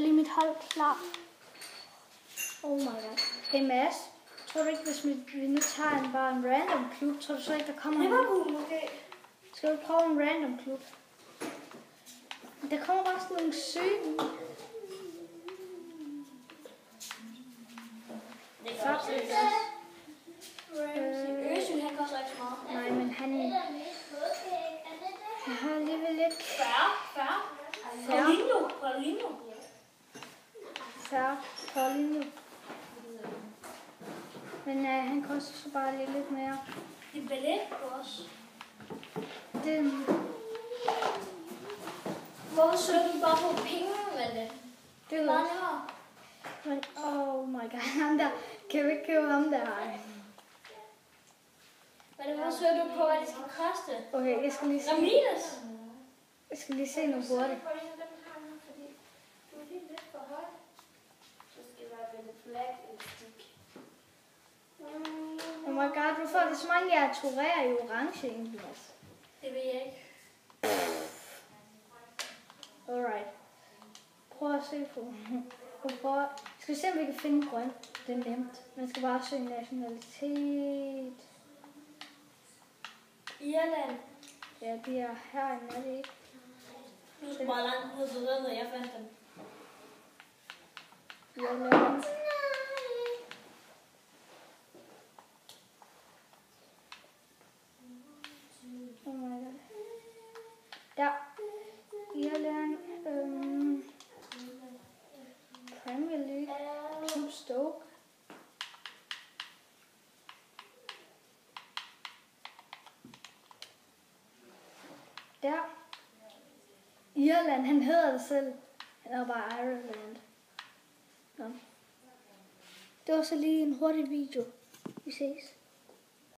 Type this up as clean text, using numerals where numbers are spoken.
lige mit hold klar. Oh my god. Hey Mads, tror du ikke, hvis vi nu tager bare en random klub, tror du så ikke, der kommer Liverpool måske? Skal vi prøve en random klub? Der kommer bare sådan nogle syge. Det kan også ikke. Øsel, han koster ikke så meget. Nej, men han har alligevel lidt 40. Paulinho. Men han koster så bare lidt mere. Det er ballet også. Hvorfor søger du bare på penge med det? Det er bare nemmere. Men oh my god, ham der. Kan vi ikke købe ham der? Men hvorfor søger du på, hvad det skal koste? Okay, jeg skal lige se. Ramirez. Jeg skal lige se noget hurtigt. Oh my god, du får det så mange, jeg turerer i orange egentlig. Det ved jeg ikke. Alright. Prøv at se på. Skal vi se, om vi kan finde grøn? Det er nemt. Man skal bare søge nationalitet. Irland. Ja, de er herinde, er det ikke? Du skal bare langt ned til den, og jeg fandt dem. Irland. Oh my god. Der. Irland. Premier League. Club Stoke. Der. Irland, han hedder det selv. Han er bare Ireland. Nå. Det var så lige en hurtig video. Vi ses.